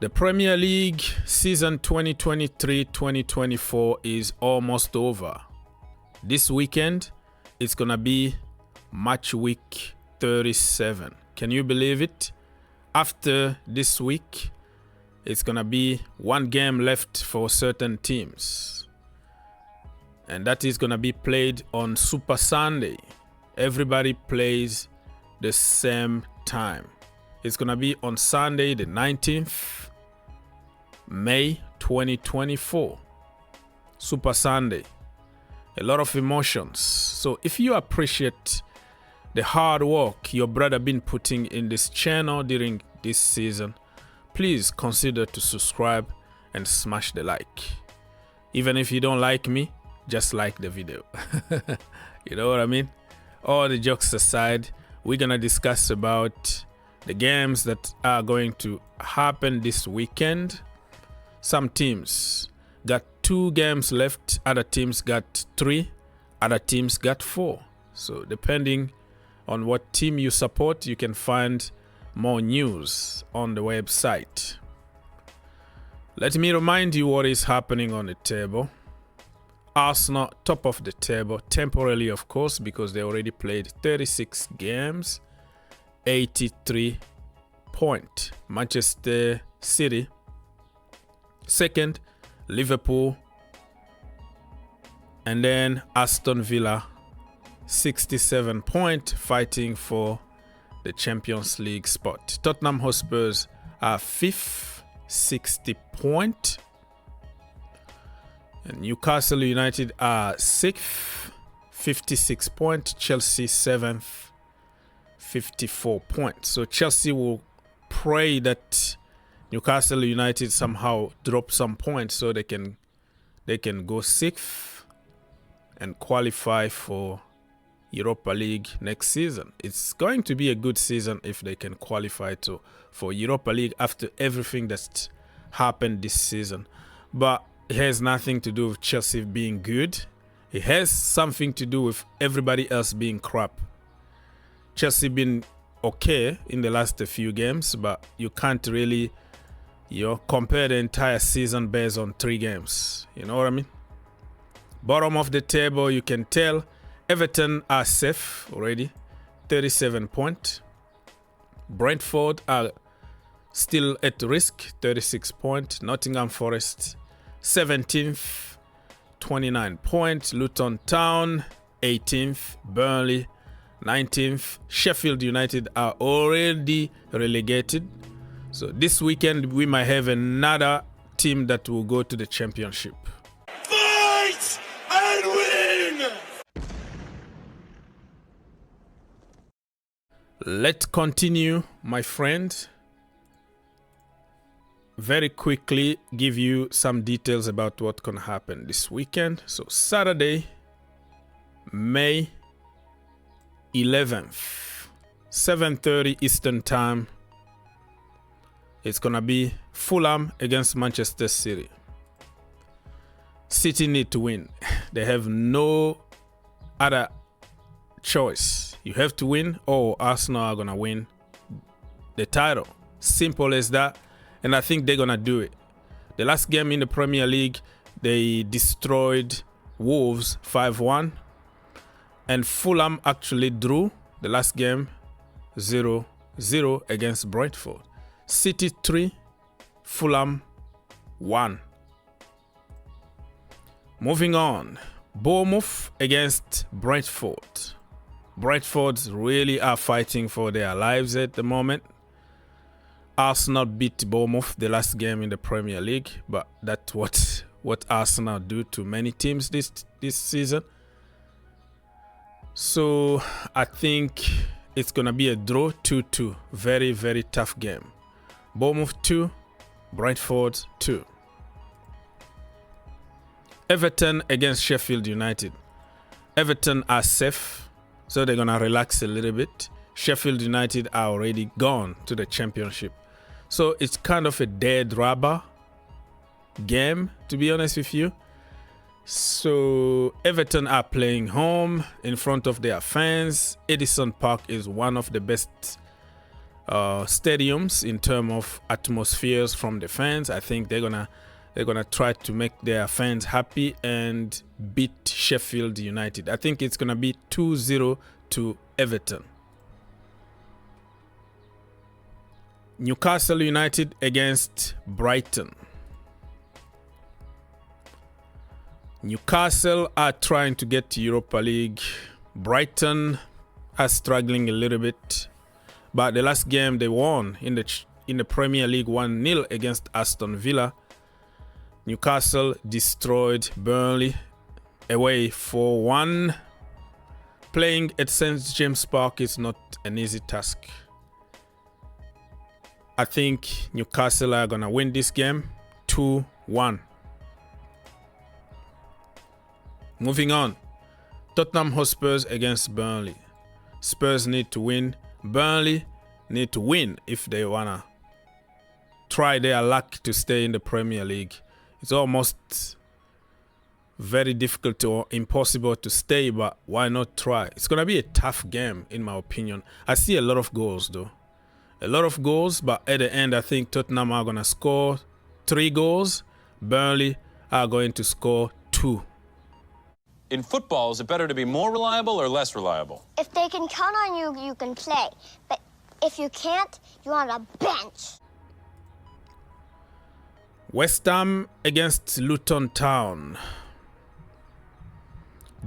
The Premier League season 2023-2024 is almost over. This weekend, it's going to be Matchweek 37. Can you believe it? After this week, it's going to be one game left for certain teams. And that is going to be played on Super Sunday. Everybody plays the same time. It's going to be on Sunday, the 19th May 2024. Super Sunday. A lot of emotions. So if you appreciate the hard work your brother been putting in this channel during this season, please consider to subscribe and smash the like. Even if you don't like me, just like the video. You know what I mean? All the jokes aside, we're gonna discuss about the games that are going to happen this weekend. Some teams got 2 games left, other teams got 3, other teams got 4. So depending on what team you support, you can find more news on the website. Let me remind you what is happening on the table. Arsenal top of the table, temporarily of course, because they already played 36 games, 83 points. Manchester City second, Liverpool, and then Aston Villa 67 points, fighting for the Champions League spot. Tottenham Hotspurs are 5th, 60 points. And Newcastle United are 6th, 56 points. Chelsea 7th, 54 points. So Chelsea will pray that Newcastle United somehow drop some points so they can go 6th and qualify for Europa League next season. It's going to be a good season if they can qualify for Europa League after everything that's happened this season. But it has nothing to do with Chelsea being good. It has something to do with everybody else being crap. Chelsea been okay in the last few games, but you can't really compare the entire season based on 3 games. You know what I mean? Bottom of the table, you can tell Everton are safe already, 37 points. Brentford are still at risk, 36 points. Nottingham Forest 17th, 29 points. Luton Town 18th. Burnley 19th. Sheffield United are already relegated. So this weekend we might have another team that will go to the championship. Fight and win! Let's continue, my friend. Very quickly give you some details about what can happen this weekend. So Saturday, May 11th, 7:30 Eastern Time. It's gonna be Fulham against Manchester City. City need to win. They have no other choice. You have to win or Arsenal are gonna win the title. Simple as that. And I think they're gonna do it. The last game in the Premier League, they destroyed Wolves 5-1. And Fulham actually drew the last game 0-0 against Brentford. City 3, Fulham 1. Moving on, Bournemouth against Brentford. Brentford really are fighting for their lives at the moment. Arsenal beat Bournemouth the last game in the Premier League, but that's what Arsenal do to many teams this season. So I think it's gonna be a draw, 2-2. Very, very tough game. Bournemouth 2, Brentford 2. Everton against Sheffield United. Everton are safe, so they're gonna relax a little bit. Sheffield United are already gone to the championship. So it's kind of a dead rubber game, to be honest with you. So Everton are playing home in front of their fans. Edison Park is one of the best stadiums in terms of atmospheres from the fans. I think they're gonna try to make their fans happy and beat Sheffield United. I think it's gonna be 2-0 to Everton. Newcastle United against Brighton. Newcastle are trying to get to Europa League. Brighton are struggling a little bit, but the last game they won in the Premier League 1-0 against Aston Villa. Newcastle destroyed Burnley away 4-1. Playing at St. James Park is not an easy task. I think Newcastle are gonna win this game 2-1. Moving on, Tottenham Hotspurs against Burnley. Spurs need to win. Burnley need to win if they wanna try their luck to stay in the Premier League. It's almost very difficult or impossible to stay, but why not try? It's gonna be a tough game in my opinion. I see a lot of goals though. A lot of goals, but at the end I think Tottenham are gonna score 3 goals. Burnley are going to score 2. In football, is it better to be more reliable or less reliable? If they can count on you, you can play. But if you can't, you're on a bench. West Ham against Luton Town.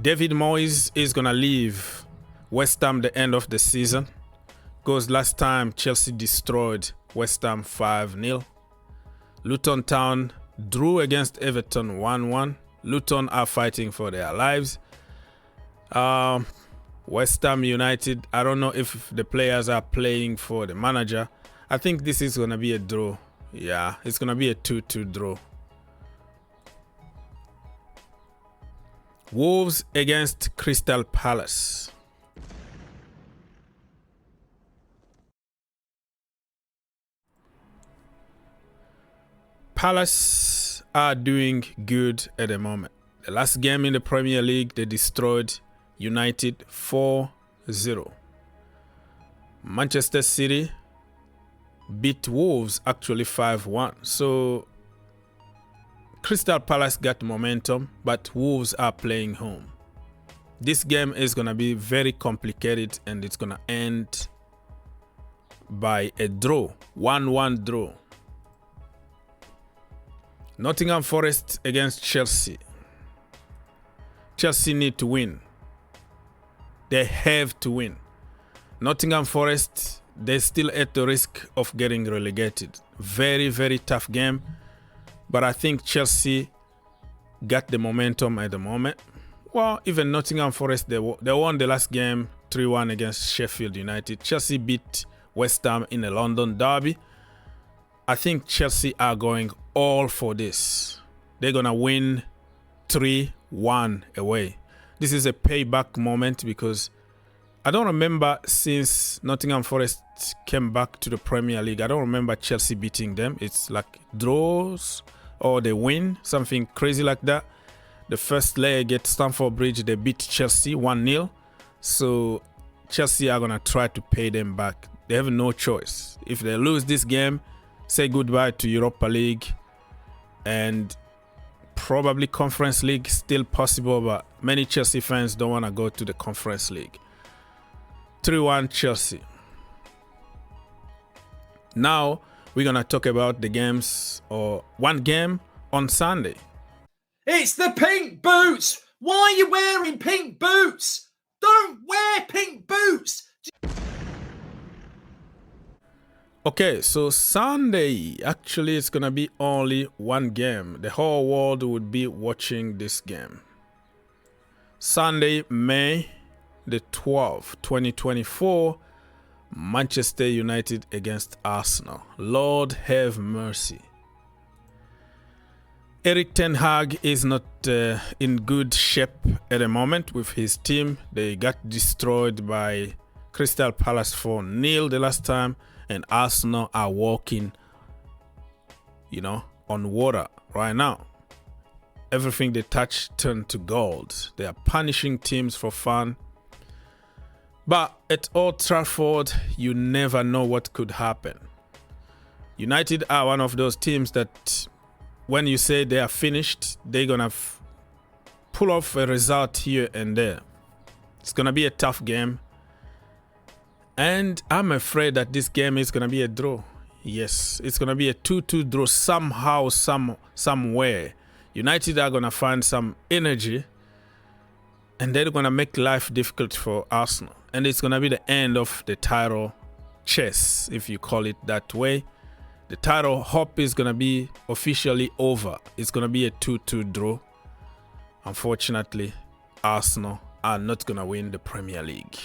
David Moyes is going to leave West Ham the end of the season, because last time Chelsea destroyed West Ham 5-0. Luton Town drew against Everton 1-1. Luton are fighting for their lives. West Ham United, I don't know if the players are playing for the manager. I think this is going to be a draw. Yeah, it's going to be a 2-2 draw. Wolves against Crystal Palace. Palace are doing good at the moment. The last game in the Premier League, they destroyed United 4-0. Manchester City beat Wolves actually 5-1. So Crystal Palace got momentum, but Wolves are playing home. This game is going to be very complicated and it's going to end by a draw, 1-1 draw. Nottingham Forest against Chelsea. Chelsea need to win. They have to win. Nottingham Forest, they're still at the risk of getting relegated. Very, very tough game. But I think Chelsea got the momentum at the moment. Well, even Nottingham Forest, they won the last game 3-1 against Sheffield United. Chelsea beat West Ham in a London derby. I think Chelsea are going all for this. They're going to win 3-1 away. This is a payback moment because I don't remember since Nottingham Forest came back to the Premier League. I don't remember Chelsea beating them. It's like draws or they win, something crazy like that. The first leg at Stamford Bridge, they beat Chelsea 1-0. So Chelsea are going to try to pay them back. They have no choice. If they lose this game, say goodbye to Europa League and probably Conference League, still possible, but many Chelsea fans don't want to go to the Conference League. 3-1 Chelsea. Now we're going to talk about the games, or one game on Sunday. It's the pink boots! Why are you wearing pink boots? Don't wear pink boots! Okay, so Sunday, actually it's gonna be only one game. The whole world would be watching this game. Sunday, May the 12th, 2024, Manchester United against Arsenal. Lord have mercy. Erik ten Hag is not in good shape at the moment with his team. They got destroyed by Crystal Palace 4-0 the last time. And Arsenal are walking, on water right now. Everything they touch turned to gold. They are punishing teams for fun. But at Old Trafford, you never know what could happen. United are one of those teams that when you say they are finished, they're going to pull off a result here and there. It's going to be a tough game. And I'm afraid that this game is going to be a draw. Yes, it's going to be a 2-2 draw somehow, somewhere. United are going to find some energy and they're going to make life difficult for Arsenal. And it's going to be the end of the title chase, if you call it that way. The title hop is going to be officially over. It's going to be a 2-2 draw. Unfortunately, Arsenal are not going to win the Premier League.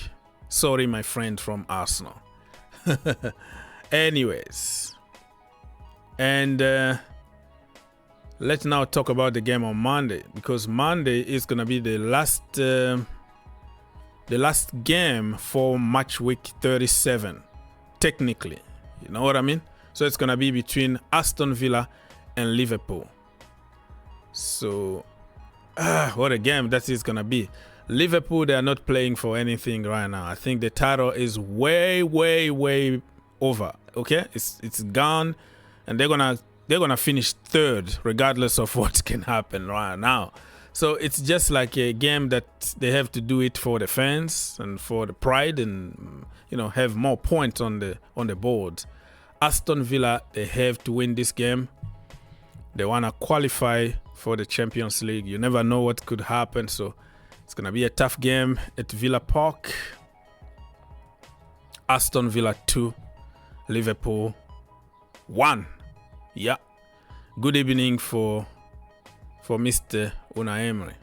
Sorry, my friend from Arsenal. Anyways. And let's now talk about the game on Monday. Because Monday is going to be the last game for Matchweek 37. Technically. You know what I mean? So it's going to be between Aston Villa and Liverpool. So, what a game that is going to be. Liverpool, they are not playing for anything right now. I think the title is way over. Okay? It's gone. And they're gonna finish third, regardless of what can happen right now. So it's just like a game that they have to do it for the fans and for the pride and, you know, have more points on the board. Aston Villa, they have to win this game. They want to qualify for the Champions League. You never know what could happen. So it's going to be a tough game at Villa Park. Aston Villa 2, Liverpool 1. Yeah. Good evening for Mr. Unai Emery.